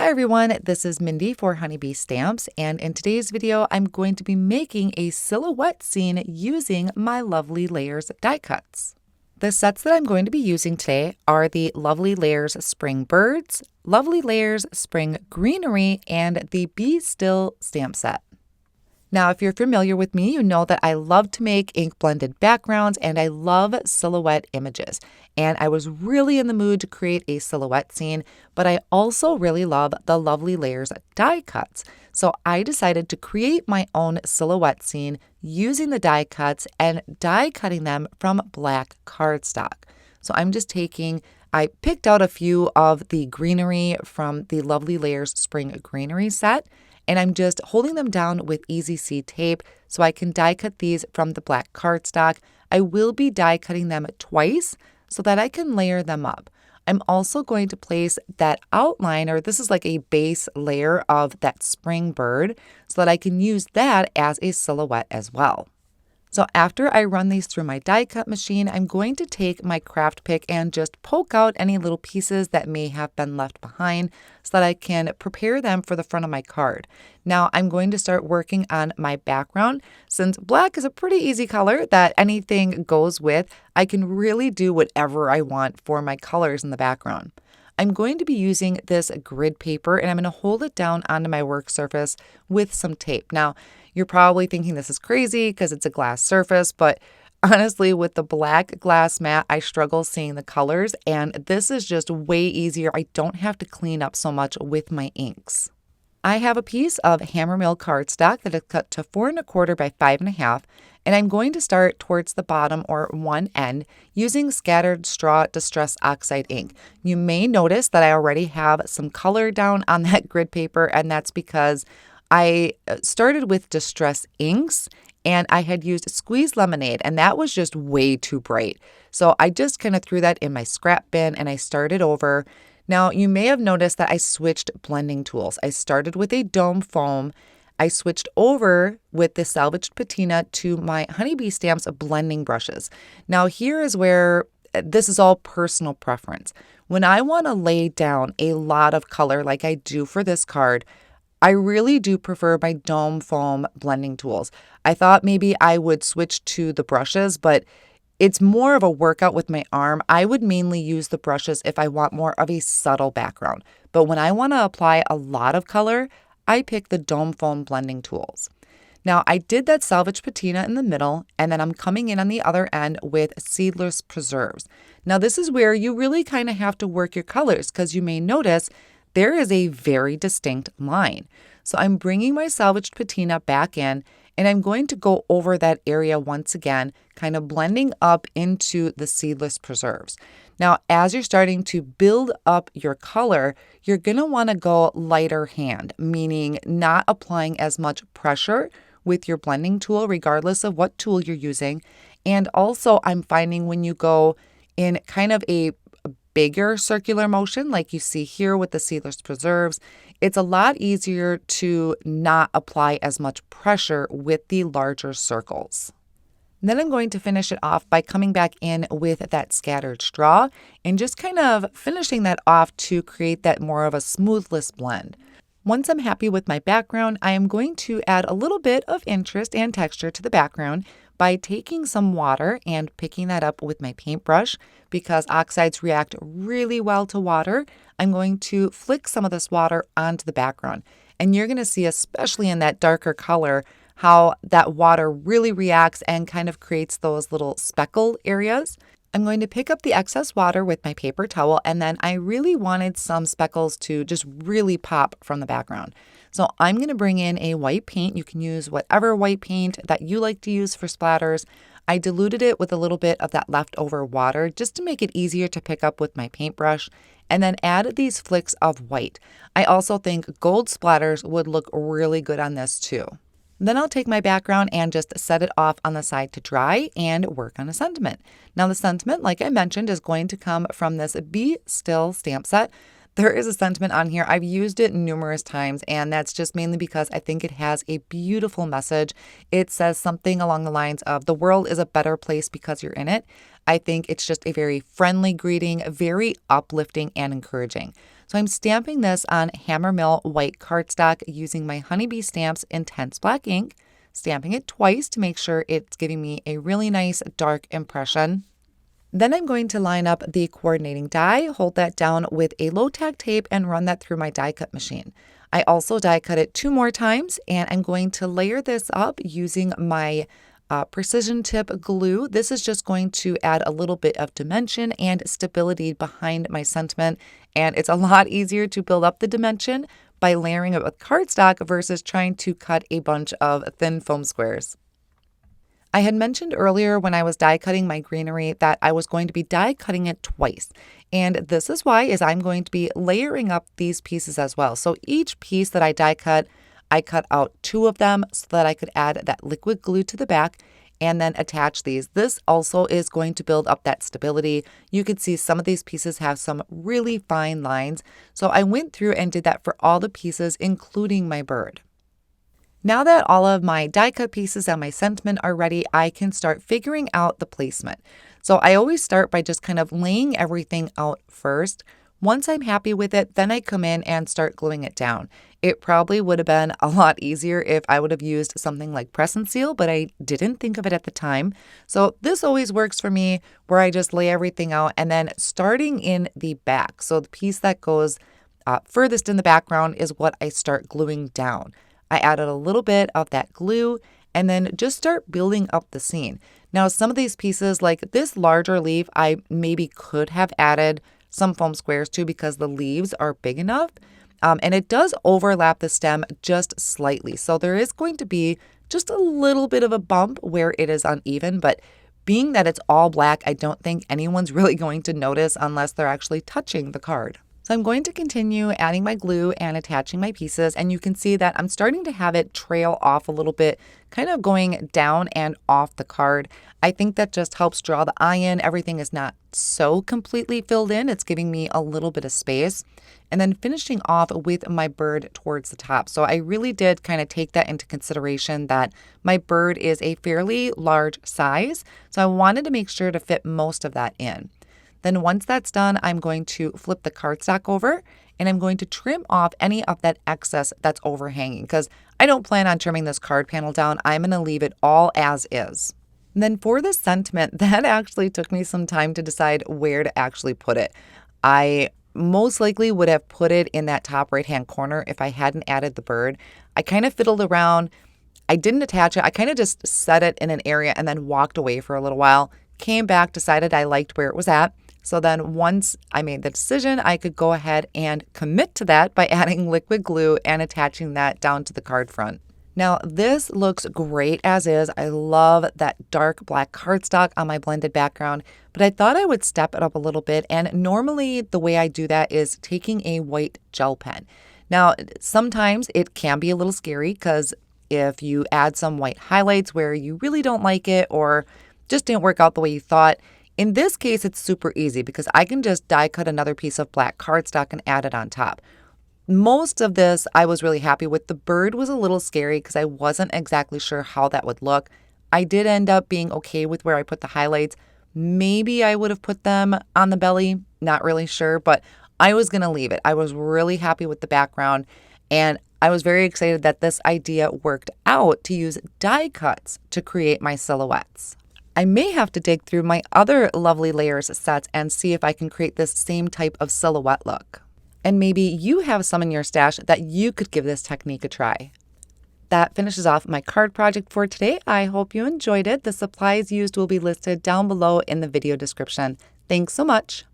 Hi everyone, this is Mindy for Honeybee Stamps, and in today's video I'm going to be making a silhouette scene using my Lovely Layers die cuts. The sets that I'm going to be using today are the Lovely Layers Spring Birds, Lovely Layers Spring Greenery, and the Be Still stamp set. Now, if you're familiar with me, you know that I love to make ink blended backgrounds and I love silhouette images. And I was really in the mood to create a silhouette scene, but I also really love the Lovely Layers die cuts. So I decided to create my own silhouette scene using the die cuts and die cutting them from black cardstock. So I picked out a few of the greenery from the Lovely Layers Spring Greenery set, and I'm just holding them down with Easy C tape so I can die cut these from the black cardstock. I will be die cutting them twice so that I can layer them up. I'm also going to place that outline, or this is like a base layer of that spring bird, so that I can use that as a silhouette as well. So after I run these through my die cut machine, I'm going to take my craft pick and just poke out any little pieces that may have been left behind so that I can prepare them for the front of my card. Now I'm going to start working on my background. Since black is a pretty easy color that anything goes with, I can really do whatever I want for my colors in the background. I'm going to be using this grid paper and I'm going to hold it down onto my work surface with some tape. Now, you're probably thinking this is crazy because it's a glass surface, but honestly, with the black glass mat, I struggle seeing the colors, and this is just way easier. I don't have to clean up so much with my inks. I have a piece of hammermill cardstock that is cut to 4 1/4 by 5 1/2, and I'm going to start towards the bottom or one end using Scattered Straw Distress Oxide ink. You may notice that I already have some color down on that grid paper, and that's because I started with Distress inks and I had used Squeeze Lemonade, and that was just way too bright. So I just kind of threw that in my scrap bin and I started over. Now, you may have noticed that I switched blending tools. I started with a dome foam. I switched over with the salvaged patina to my Honeybee Stamps blending brushes. Now, here is where this is all personal preference. When I want to lay down a lot of color like I do for this card, I really do prefer my dome foam blending tools. I thought maybe I would switch to the brushes, but it's more of a workout with my arm. I would mainly use the brushes if I want more of a subtle background. But when I want to apply a lot of color, I pick the dome foam blending tools. Now, I did that salvage patina in the middle, and then I'm coming in on the other end with Seedless Preserves. Now, this is where you really kind of have to work your colors because you may notice there is a very distinct line. So I'm bringing my salvaged patina back in and I'm going to go over that area once again, kind of blending up into the Seedless Preserves. Now, as you're starting to build up your color, you're going to want to go lighter hand, meaning not applying as much pressure with your blending tool, regardless of what tool you're using. And also, I'm finding when you go in kind of a bigger circular motion like you see here with the Seedless Preserves, it's a lot easier to not apply as much pressure with the larger circles. Then I'm going to finish it off by coming back in with that scattered straw and just kind of finishing that off to create that more of a smoothless blend. Once I'm happy with my background, I am going to add a little bit of interest and texture to the background by taking some water and picking that up with my paintbrush. Because oxides react really well to water, I'm going to flick some of this water onto the background. And you're going to see, especially in that darker color, how that water really reacts and kind of creates those little speckle areas. I'm going to pick up the excess water with my paper towel, and then I really wanted some speckles to just really pop from the background. So I'm going to bring in a white paint. You can use whatever white paint that you like to use for splatters. I diluted it with a little bit of that leftover water just to make it easier to pick up with my paintbrush, and then add these flicks of white. I also think gold splatters would look really good on this too. Then I'll take my background and just set it off on the side to dry and work on a sentiment. Now the sentiment, like I mentioned, is going to come from this Be Still stamp set. There is a sentiment on here. I've used it numerous times, and that's just mainly because I think it has a beautiful message. It says something along the lines of, the world is a better place because you're in it. I think it's just a very friendly greeting, very uplifting and encouraging. So I'm stamping this on Hammermill white cardstock using my Honeybee Stamps Intense Black ink, stamping it twice to make sure it's giving me a really nice dark impression. Then I'm going to line up the coordinating die, hold that down with a low tack tape, and run that through my die cut machine. I also die cut it 2 more times, and I'm going to layer this up using my precision tip glue. This is just going to add a little bit of dimension and stability behind my sentiment, and it's a lot easier to build up the dimension by layering it with cardstock versus trying to cut a bunch of thin foam squares. I had mentioned earlier when I was die cutting my greenery that I was going to be die cutting it twice. And this is why I'm going to be layering up these pieces as well. So each piece that I die cut, I cut out 2 of them so that I could add that liquid glue to the back and then attach these. This also is going to build up that stability. You could see some of these pieces have some really fine lines. So I went through and did that for all the pieces, including my bird. Now that all of my die cut pieces and my sentiment are ready, I can start figuring out the placement. So I always start by just kind of laying everything out first. Once I'm happy with it, then I come in and start gluing it down. It probably would have been a lot easier if I would have used something like press and seal, but I didn't think of it at the time. So this always works for me, where I just lay everything out and then starting in the back. So the piece that goes furthest in the background is what I start gluing down. I added a little bit of that glue and then just start building up the scene. Now, some of these pieces, like this larger leaf, I maybe could have added some foam squares to because the leaves are big enough. And it does overlap the stem just slightly. So there is going to be just a little bit of a bump where it is uneven. But being that it's all black, I don't think anyone's really going to notice unless they're actually touching the card. So I'm going to continue adding my glue and attaching my pieces, and you can see that I'm starting to have it trail off a little bit, kind of going down and off the card. I think that just helps draw the eye in. Everything is not so completely filled in. It's giving me a little bit of space. And then finishing off with my bird towards the top. So I really did kind of take that into consideration that my bird is a fairly large size. So I wanted to make sure to fit most of that in. Then once that's done, I'm going to flip the cardstock over and I'm going to trim off any of that excess that's overhanging because I don't plan on trimming this card panel down. I'm going to leave it all as is. And then for the sentiment, that actually took me some time to decide where to actually put it. I most likely would have put it in that top right-hand corner if I hadn't added the bird. I kind of fiddled around. I didn't attach it. I kind of just set it in an area and then walked away for a little while, came back, decided I liked where it was at. So then once I made the decision, I could go ahead and commit to that by adding liquid glue and attaching that down to the card front. Now this looks great as is. I love that dark black cardstock on my blended background, but I thought I would step it up a little bit. And normally the way I do that is taking a white gel pen. Now, sometimes it can be a little scary because if you add some white highlights where you really don't like it or just didn't work out the way you thought, in this case, it's super easy because I can just die cut another piece of black cardstock and add it on top. Most of this I was really happy with. The bird was a little scary because I wasn't exactly sure how that would look. I did end up being okay with where I put the highlights. Maybe I would have put them on the belly, not really sure, but I was going to leave it. I was really happy with the background and I was very excited that this idea worked out to use die cuts to create my silhouettes. I may have to dig through my other lovely layers sets and see if I can create this same type of silhouette look. And maybe you have some in your stash that you could give this technique a try. That finishes off my card project for today. I hope you enjoyed it. The supplies used will be listed down below in the video description. Thanks so much.